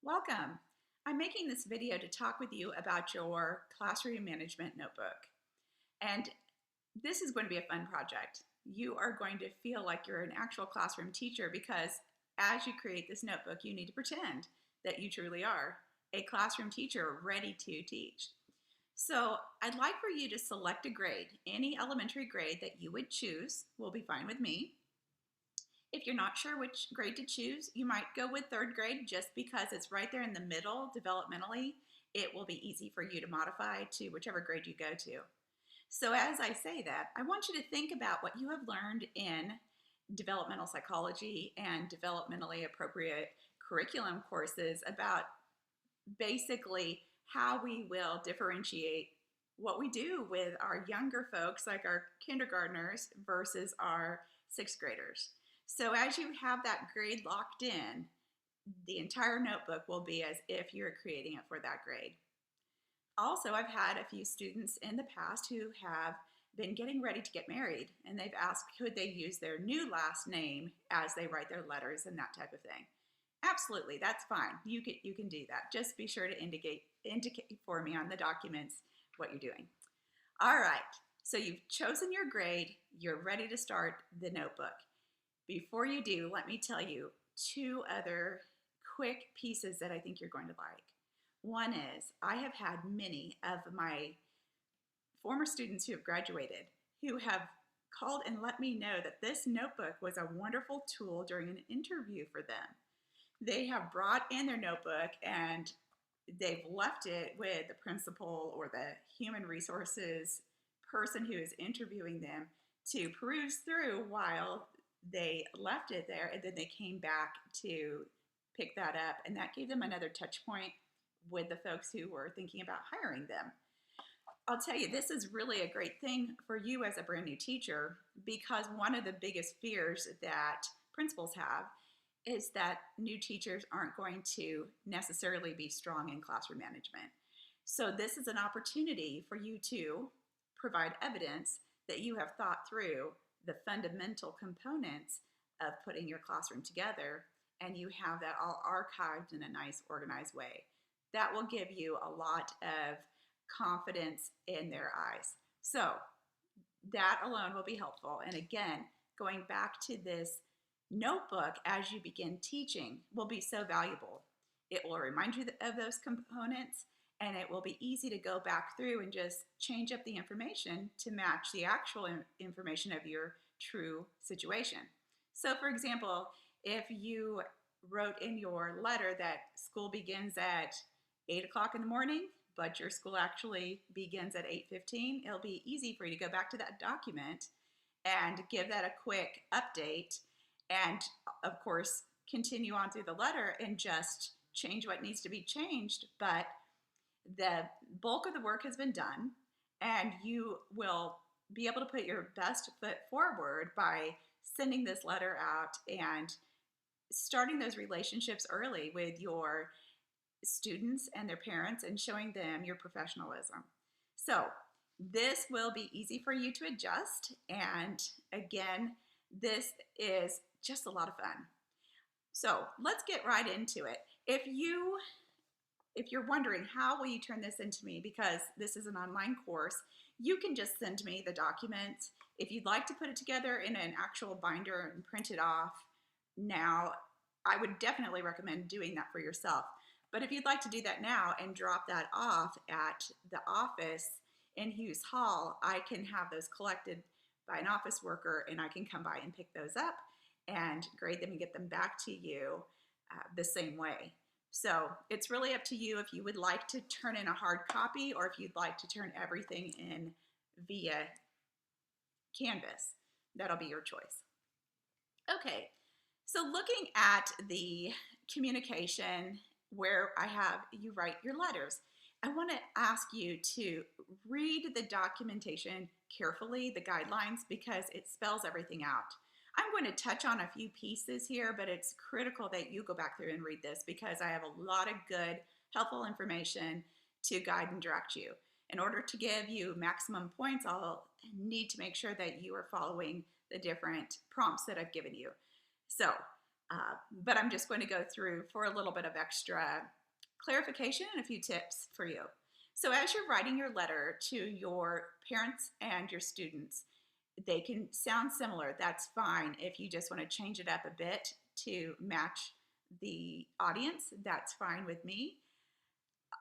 Welcome. I'm making this video to talk with you about your classroom management notebook. And this is going to be a fun project. You are going to feel like you're an actual classroom teacher because as you create this notebook, you need to pretend that you truly are a classroom teacher ready to teach. So I'd like for you to select a grade. Any elementary grade that you would choose will be fine with me. If you're not sure which grade to choose, you might go with third grade just because it's right there in the middle developmentally. It will be easy for you to modify to whichever grade you go to. So as I say that, I want you to think about what you have learned in developmental psychology and developmentally appropriate curriculum courses about basically how we will differentiate what we do with our younger folks, like our kindergartners versus our sixth graders. So as you have that grade locked in, the entire notebook will be as if you're creating it for that grade. Also, I've had a few students in the past who have been getting ready to get married, and they've asked could they use their new last name as they write their letters and that type of thing. Absolutely, that's fine. You can do that. Just be sure to indicate for me on the documents what you're doing. All right, so you've chosen your grade. You're ready to start the notebook. Before you do, let me tell you two other quick pieces that I think you're going to like. One is I have had many of my former students who have graduated who have called and let me know that this notebook was a wonderful tool during an interview for them. They have brought in their notebook and they've left it with the principal or the human resources person who is interviewing them to peruse through while they left it there, and then they came back to pick that up, and that gave them another touch point with the folks who were thinking about hiring them. I'll tell you, this is really a great thing for you as a brand new teacher because one of the biggest fears that principals have is that new teachers aren't going to necessarily be strong in classroom management. So this is an opportunity for you to provide evidence that you have thought through the fundamental components of putting your classroom together, and you have that all archived in a nice organized way. That will give you a lot of confidence in their eyes. So that alone will be helpful. And again, going back to this notebook as you begin teaching will be so valuable. It will remind you of those components, and it will be easy to go back through and just change up the information to match the actual information of your true situation. So for example, if you wrote in your letter that school begins at 8 o'clock in the morning, but your school actually begins at 8:15, it'll be easy for you to go back to that document and give that a quick update, and of course continue on through the letter and just change what needs to be changed. But the bulk of the work has been done, and you will be able to put your best foot forward by sending this letter out and starting those relationships early with your students and their parents and showing them your professionalism. So this will be easy for you to adjust, and again, this is just a lot of fun. So let's get right into it. If you're wondering how will you turn this into me, because this is an online course, you can just send me the documents. If you'd like to put it together in an actual binder and print it off now, I would definitely recommend doing that for yourself. But if you'd like to do that now and drop that off at the office in Hughes Hall, I can have those collected by an office worker, and I can come by and pick those up and grade them and get them back to you the same way. So it's really up to you if you would like to turn in a hard copy or if you'd like to turn everything in via Canvas. That'll be your choice. Okay, so looking at the communication where I have you write your letters, I want to ask you to read the documentation carefully, the guidelines, because it spells everything out. I'm going to touch on a few pieces here, but it's critical that you go back through and read this because I have a lot of good, helpful information to guide and direct you. In order to give you maximum points, I'll need to make sure that you are following the different prompts that I've given you. So But I'm just going to go through for a little bit of extra clarification and a few tips for you. So as you're writing your letter to your parents and your students, they can sound similar. That's fine. If you just want to change it up a bit to match the audience, that's fine with me.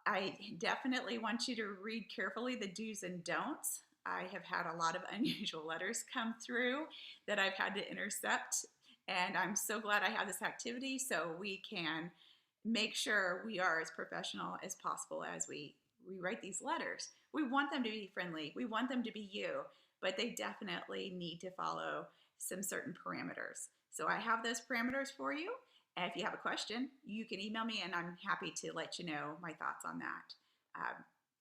I definitely want you to read carefully the do's and don'ts. I have had a lot of unusual letters come through that I've had to intercept, and I'm so glad I have this activity so we can make sure we are as professional as possible as we write these letters. We want them to be friendly, we want them to be you, but they definitely need to follow some certain parameters. So I have those parameters for you. And if you have a question, you can email me and I'm happy to let you know my thoughts on that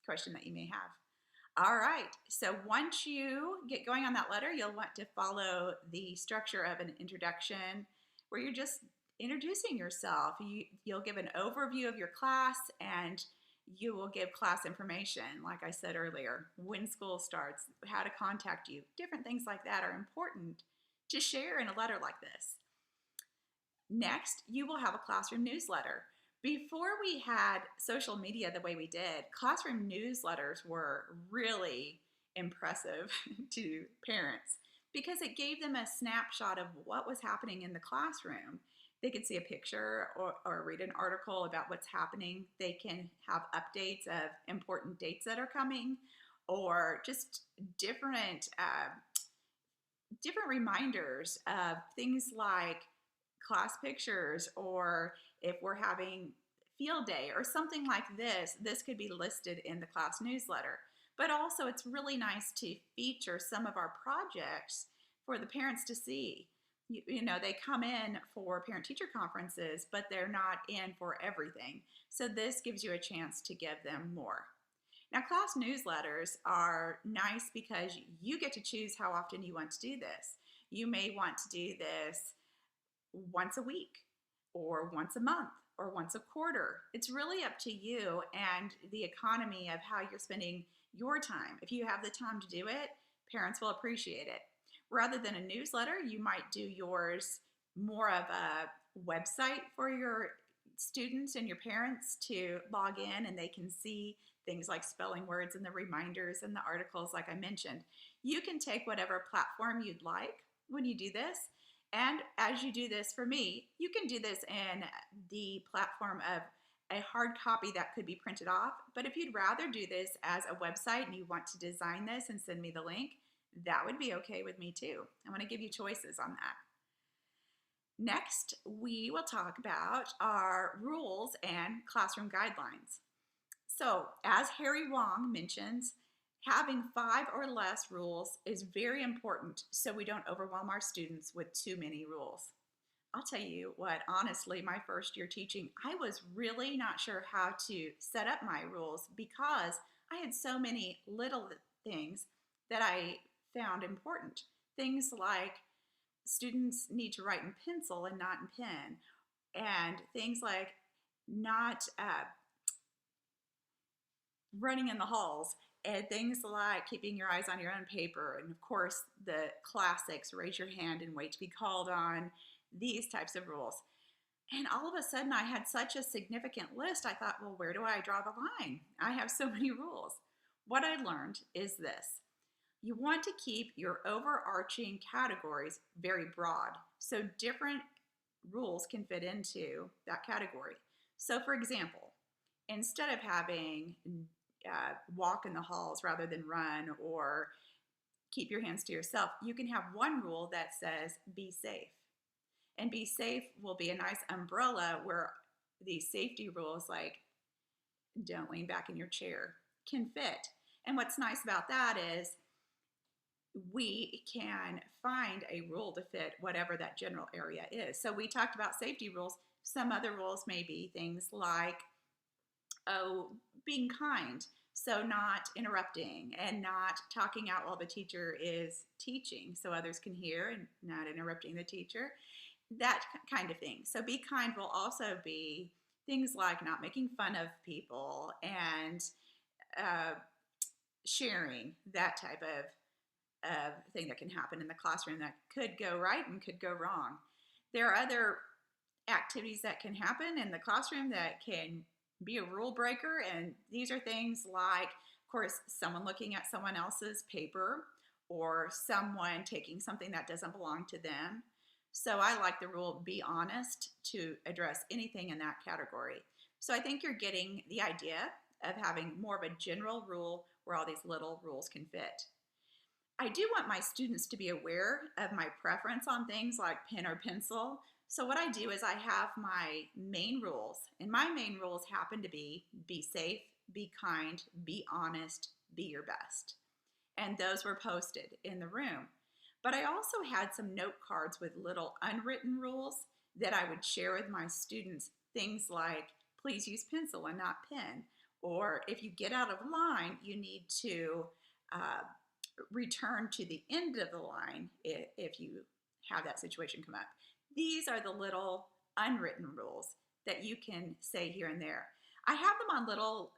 question that you may have. All right, so once you get going on that letter, you'll want to follow the structure of an introduction where you're just introducing yourself. You'll give an overview of your class and you will give class information, like I said earlier, when school starts, how to contact you, different things like that are important to share in a letter like this. Next, you will have a classroom newsletter. Before we had social media the way we did, classroom newsletters were really impressive to parents because it gave them a snapshot of what was happening in the classroom. They could see a picture or read an article about what's happening. They can have updates of important dates that are coming or just different reminders of things like class pictures, or if we're having field day or something like this could be listed in the class newsletter. But also it's really nice to feature some of our projects for the parents to see. You know, they come in for parent-teacher conferences, but they're not in for everything. So this gives you a chance to give them more. Now, class newsletters are nice because you get to choose how often you want to do this. You may want to do this once a week or once a month or once a quarter. It's really up to you and the economy of how you're spending your time. If you have the time to do it, parents will appreciate it. Rather than a newsletter, you might do yours more of a website for your students and your parents to log in and they can see things like spelling words and the reminders and the articles like I mentioned. You can take whatever platform you'd like when you do this. And as you do this for me, you can do this in the platform of a hard copy that could be printed off. But if you'd rather do this as a website and you want to design this and send me the link, that would be okay with me too. I want to give you choices on that. Next, we will talk about our rules and classroom guidelines. So, as Harry Wong mentions, having 5 or less rules is very important so we don't overwhelm our students with too many rules. I'll tell you what, honestly, my first year teaching, I was really not sure how to set up my rules because I had so many little things that I found important. Things like students need to write in pencil and not in pen, and things like not running in the halls, and things like keeping your eyes on your own paper, and of course the classics, raise your hand and wait to be called on, these types of rules. And all of a sudden I had such a significant list, I thought, well, where do I draw the line? I have so many rules. What I learned is this: you want to keep your overarching categories very broad so different rules can fit into that category. So for example, instead of having walk in the halls rather than run, or keep your hands to yourself, you can have one rule that says be safe. And be safe will be a nice umbrella where these safety rules like don't lean back in your chair can fit. And what's nice about that is we can find a rule to fit whatever that general area is. So we talked about safety rules. Some other rules may be things like, being kind. So not interrupting and not talking out while the teacher is teaching so others can hear and not interrupting the teacher, that kind of thing. So be kind will also be things like not making fun of people and sharing, that type of thing that can happen in the classroom that could go right and could go wrong. There are other activities that can happen in the classroom that can be a rule breaker. And these are things like, of course, someone looking at someone else's paper or someone taking something that doesn't belong to them. So I like the rule, be honest, to address anything in that category. So I think you're getting the idea of having more of a general rule where all these little rules can fit. I do want my students to be aware of my preference on things like pen or pencil. So what I do is I have my main rules, and my main rules happen to be safe, be kind, be honest, be your best. And those were posted in the room. But I also had some note cards with little unwritten rules that I would share with my students. Things like, please use pencil and not pen. Or if you get out of line, you need to return to the end of the line if you have that situation come up. These are the little unwritten rules that you can say here and there. I have them on little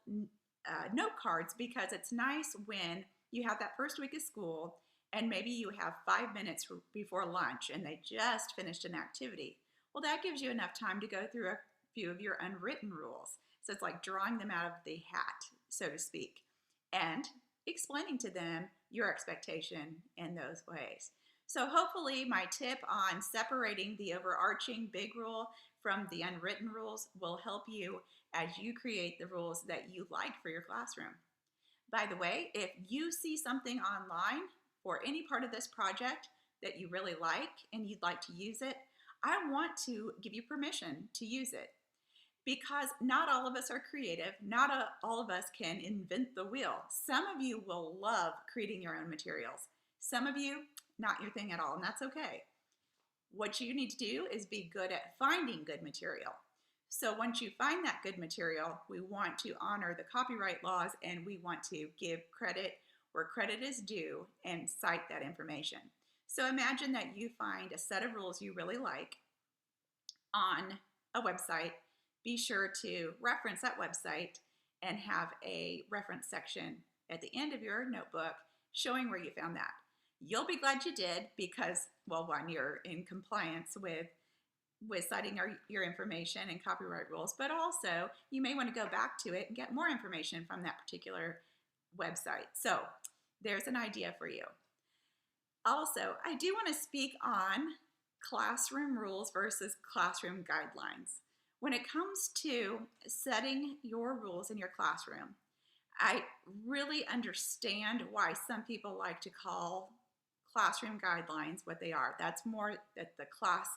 note cards because it's nice when you have that first week of school and maybe you have 5 minutes before lunch and they just finished an activity. Well, that gives you enough time to go through a few of your unwritten rules. So it's like drawing them out of the hat, so to speak, and explaining to them your expectation in those ways. So hopefully my tip on separating the overarching big rule from the unwritten rules will help you as you create the rules that you like for your classroom. By the way, if you see something online or any part of this project that you really like and you'd like to use it, I want to give you permission to use it. Because not all of us are creative, not all of us can invent the wheel. Some of you will love creating your own materials. Some of you, not your thing at all, and that's okay. What you need to do is be good at finding good material. So once you find that good material, we want to honor the copyright laws and we want to give credit where credit is due and cite that information. So imagine that you find a set of rules you really like on a website. Be sure to reference that website and have a reference section at the end of your notebook showing where you found that. You'll be glad you did because, well, one, you're in compliance with citing your information and copyright rules, but also you may want to go back to it and get more information from that particular website. So there's an idea for you. Also, I do want to speak on classroom rules versus classroom guidelines. When it comes to setting your rules in your classroom, I really understand why some people like to call classroom guidelines what they are. That's more that the class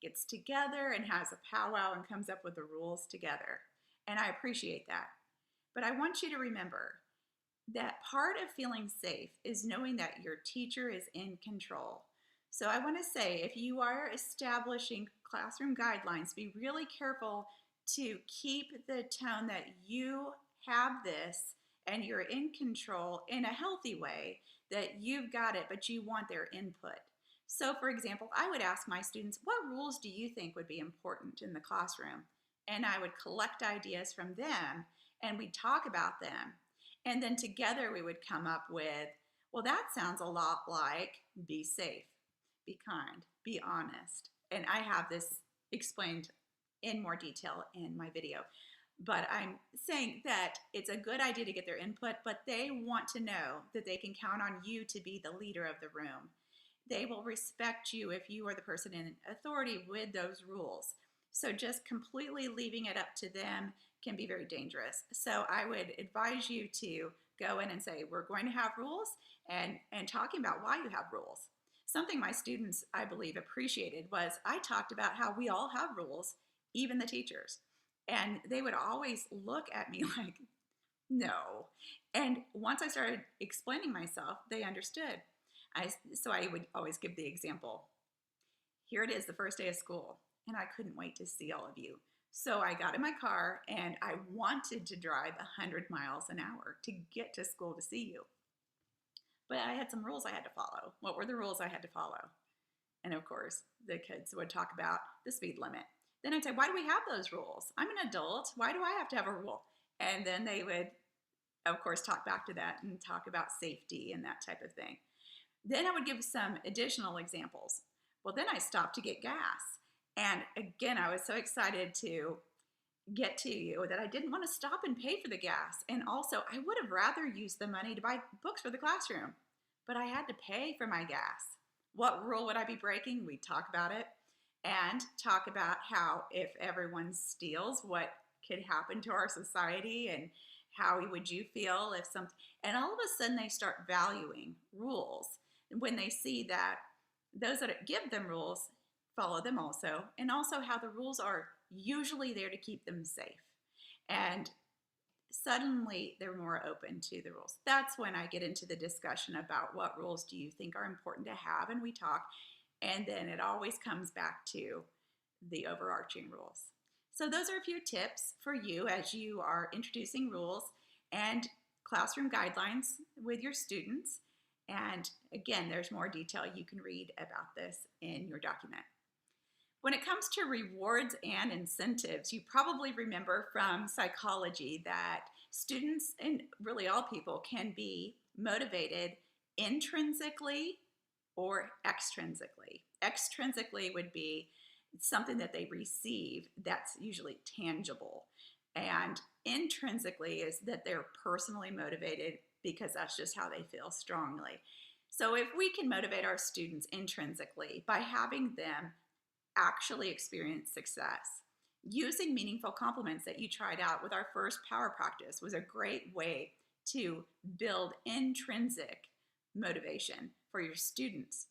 gets together and has a powwow and comes up with the rules together. And I appreciate that. But I want you to remember that part of feeling safe is knowing that your teacher is in control. So I want to say, if you are establishing classroom guidelines, be really careful to keep the tone that you have this and you're in control in a healthy way, that you've got it, but you want their input. So for example, I would ask my students, what rules do you think would be important in the classroom? And I would collect ideas from them and we'd talk about them. And then together we would come up with, well, that sounds a lot like be safe, be kind, be honest. And I have this explained in more detail in my video. But I'm saying that it's a good idea to get their input, but they want to know that they can count on you to be the leader of the room. They will respect you if you are the person in authority with those rules. So just completely leaving it up to them can be very dangerous. So I would advise you to go in and say, we're going to have rules, and talking about why you have rules. Something my students, I believe, appreciated was I talked about how we all have rules, even the teachers. And they would always look at me like, no. And once I started explaining myself, they understood. So I would always give the example. Here it is, the first day of school, and I couldn't wait to see all of you. So I got in my car and I wanted to drive 100 miles an hour to get to school to see you. But I had some rules I had to follow. What were the rules I had to follow? And of course, the kids would talk about the speed limit. Then I'd say, why do we have those rules? I'm an adult. Why do I have to have a rule? And then they would, of course, talk back to that and talk about safety and that type of thing. Then I would give some additional examples. Well, then I stopped to get gas. And again, I was so excited to get to you that I didn't want to stop and pay for the gas. And also, I would have rather used the money to buy books for the classroom, but I had to pay for my gas. What rule would I be breaking? We talk about it and talk about how if everyone steals, what could happen to our society, and how would you feel if some, and all of a sudden they start valuing rules when they see that those that give them rules follow them also, and also how the rules are usually there to keep them safe. And suddenly they're more open to the rules. That's when I get into the discussion about what rules do you think are important to have, and we talk, and then it always comes back to the overarching rules. So those are a few tips for you as you are introducing rules and classroom guidelines with your students. And again, there's more detail you can read about this in your document. When it comes to rewards and incentives, you probably remember from psychology that students, and really all people, can be motivated intrinsically or extrinsically. Extrinsically would be something that they receive that's usually tangible. And intrinsically is that they're personally motivated because that's just how they feel strongly. So if we can motivate our students intrinsically by having them actually experience success, using meaningful compliments that you tried out with our first power practice was a great way to build intrinsic motivation for your students.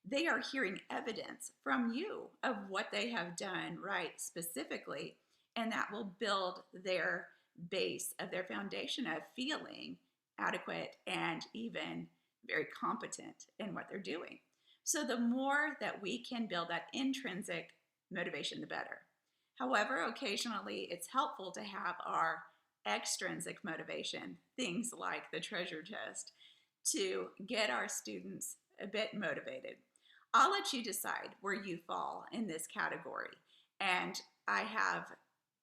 They are hearing evidence from you of what they have done right specifically, and that will build their base of their foundation of feeling adequate and even very competent in what they're doing. So the more that we can build that intrinsic motivation, the better. However, occasionally it's helpful to have our extrinsic motivation, things like the treasure chest, to get our students a bit motivated. I'll let you decide where you fall in this category. And I have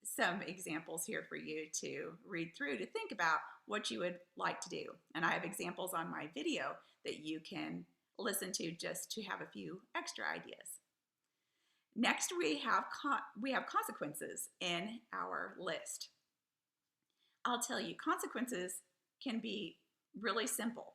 some examples here for you to read through to think about what you would like to do. And I have examples on my video that you can listen to just to have a few extra ideas. Next, we have consequences in our list. I'll tell you, consequences can be really simple.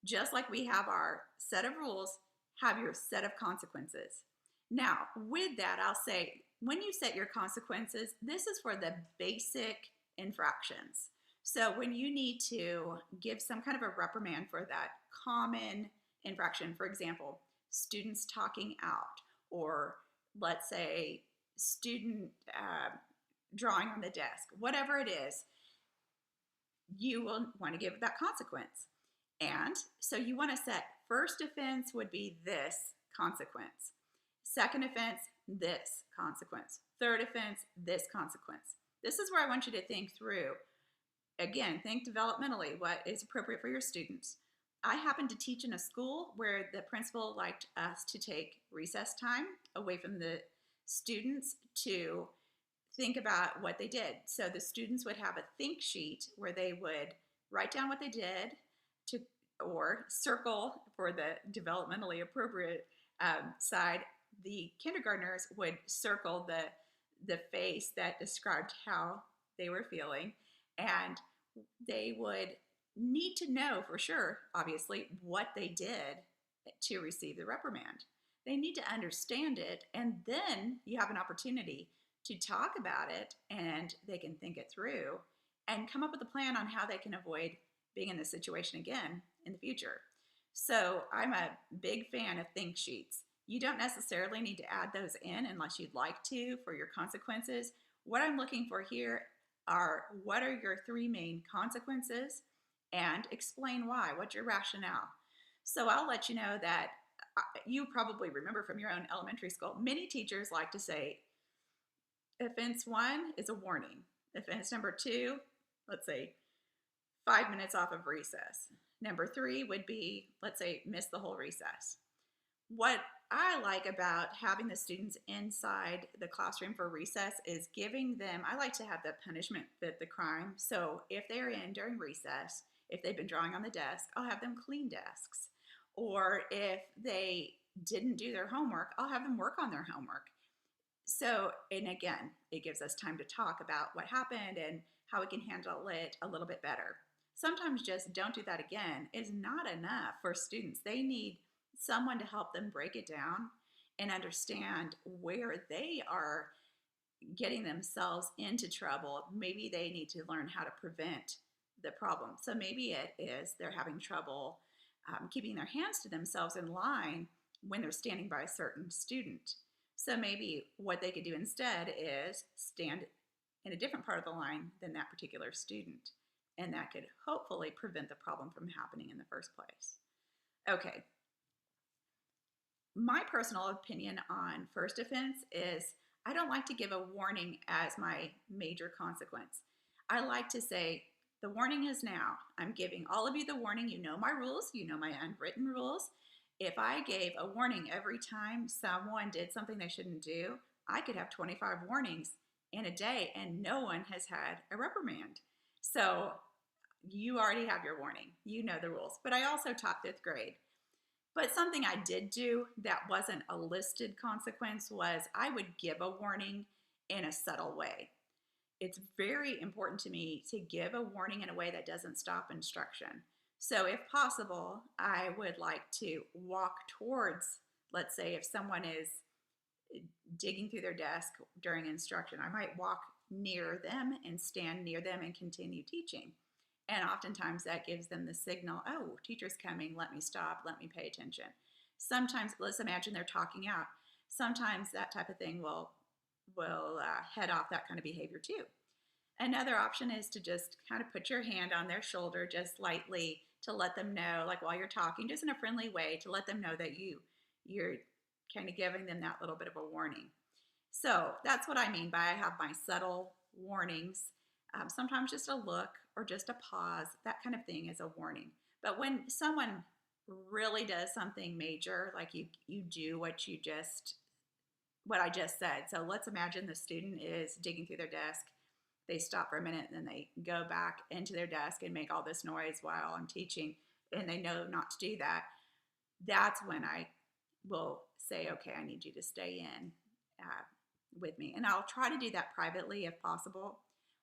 Just like we have our set of rules, have your set of consequences. Now, with that, I'll say, when you set your consequences, this is for the basic infractions. So when you need to give some kind of a reprimand for that common infraction, for example, students talking out, or let's say student drawing on the desk, whatever it is, you will want to give that consequence. And so you want to set first offense would be this consequence. Second offense, this consequence. Third offense, this consequence. This is where I want you to think through. Again, think developmentally what is appropriate for your students. I happen to teach in a school where the principal liked us to take recess time away from the students to think about what they did. So the students would have a think sheet where they would write down what they did, or circle for the developmentally appropriate side. The kindergartners would circle the face that described how they were feeling, and they would need to know for sure, obviously, what they did to receive the reprimand. They need to understand it, and then you have an opportunity to talk about it, and they can think it through and come up with a plan on how they can avoid being in this situation again in the future. So I'm a big fan of think sheets. You don't necessarily need to add those in unless you'd like to for your consequences. What I'm looking for here are, what are your three main consequences, and explain why. What's your rationale? So I'll let you know that you probably remember from your own elementary school, many teachers like to say, offense 1 is a warning. Offense number 2, let's say 5 minutes off of recess. Number 3 would be, let's say, miss the whole recess. What I like about having the students inside the classroom for recess is giving them, I like to have the punishment fit the crime. So if they're in during recess, if they've been drawing on the desk, I'll have them clean desks. Or if they didn't do their homework, I'll have them work on their homework. So, and again, it gives us time to talk about what happened and how we can handle it a little bit better. Sometimes just don't do that again is not enough for students. They need someone to help them break it down and understand where they are getting themselves into trouble. Maybe they need to learn how to prevent the problem. So maybe it is they're having trouble keeping their hands to themselves in line when they're standing by a certain student. So maybe what they could do instead is stand in a different part of the line than that particular student. And that could hopefully prevent the problem from happening in the first place. Okay, my personal opinion on first offense is I don't like to give a warning as my major consequence. I like to say, the warning is now. I'm giving all of you the warning. You know my rules, you know my unwritten rules. If I gave a warning every time someone did something they shouldn't do, I could have 25 warnings in a day and no one has had a reprimand. So you already have your warning. You know the rules. But I also taught fifth grade. But something I did do that wasn't a listed consequence was I would give a warning in a subtle way. It's very important to me to give a warning in a way that doesn't stop instruction. So, if possible, I would like to walk towards, let's say, if someone is digging through their desk during instruction, I might walk near them and stand near them and continue teaching. And oftentimes that gives them the signal, oh, teacher's coming, let me stop, let me pay attention. Sometimes, let's imagine they're talking out. Sometimes that type of thing will head off that kind of behavior too. Another option is to just kind of put your hand on their shoulder just lightly to let them know, like while you're talking, just in a friendly way to let them know that you're kind of giving them that little bit of a warning. So that's what I mean by I have my subtle warnings. Sometimes just a look or just a pause, that kind of thing is a warning. But when someone really does something major, like you do what I just said. So let's imagine the student is digging through their desk. They stop for a minute and then they go back into their desk and make all this noise while I'm teaching, and they know not to do that. That's when I will say, okay, I need you to stay in with me. And I'll try to do that privately if possible.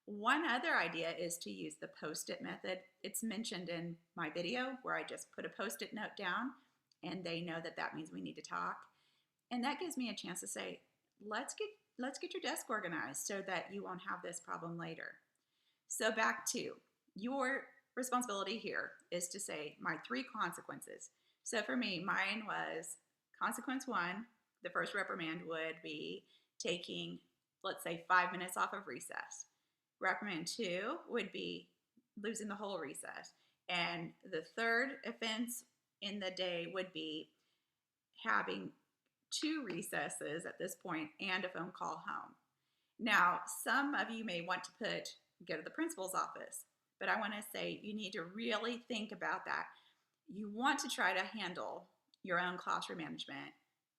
One other idea is to use the post-it method. It's mentioned in my video where I just put a post-it note down and they know that that means we need to talk. And that gives me a chance to say, let's get your desk organized so that you won't have this problem later. So back to your responsibility here is to say my 3 consequences. So for me, mine was consequence 1, the first reprimand would be taking, let's say, 5 minutes off of recess. Reprimand 2 would be losing the whole recess. And the third offense in the day would be having 2 recesses at this point and a phone call home. Now, some of you may want to go to the principal's office, but I want to say you need to really think about that. You want to try to handle your own classroom management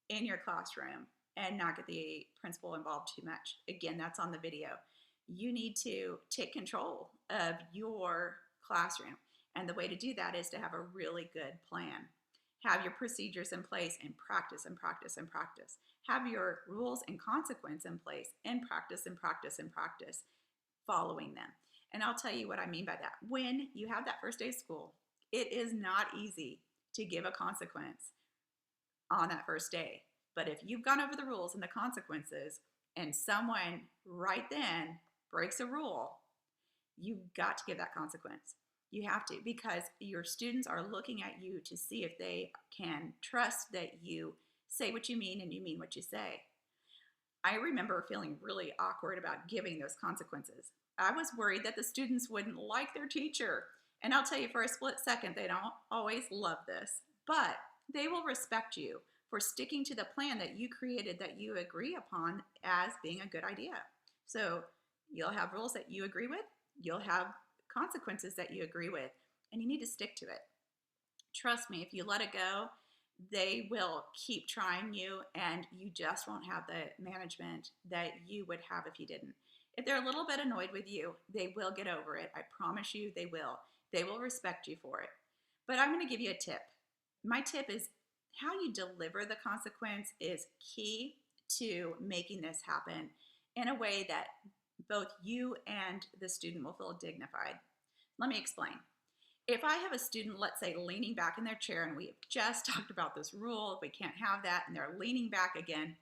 in your classroom and not get the principal involved too much. Again, that's on the video. You need to take control of your classroom. And the way to do that is to have a really good plan. Have your procedures in place and practice and practice and practice. Have your rules and consequence in place and practice and practice and practice following them. And I'll tell you what I mean by that. When you have that first day of school, it is not easy to give a consequence on that first day. But if you've gone over the rules and the consequences and someone right then breaks a rule, you've got to give that consequence. You have to, because your students are looking at you to see if they can trust that you say what you mean and you mean what you say. I remember feeling really awkward about giving those consequences. I was worried that the students wouldn't like their teacher. And I'll tell you, for a split second, they don't always love this, but they will respect you for sticking to the plan that you created that you agree upon as being a good idea. So you'll have rules that you agree with, you'll have consequences that you agree with, and you need to stick to it. Trust me, if you let it go, they will keep trying you and you just won't have the management that you would have if you didn't. If they're a little bit annoyed with you, they will get over it. I promise you they will. They will respect you for it. But I'm going to give you a tip. My tip is how you deliver the consequence is key to making this happen in a way that both you and the student will feel dignified. Let me explain. If I have a student, let's say, leaning back in their chair, and we have just talked about this rule, we can't have that, and they're leaning back again,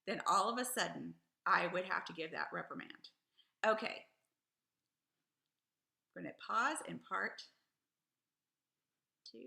then all of a sudden, I would have to give that reprimand. Okay, we're going to pause in part 2.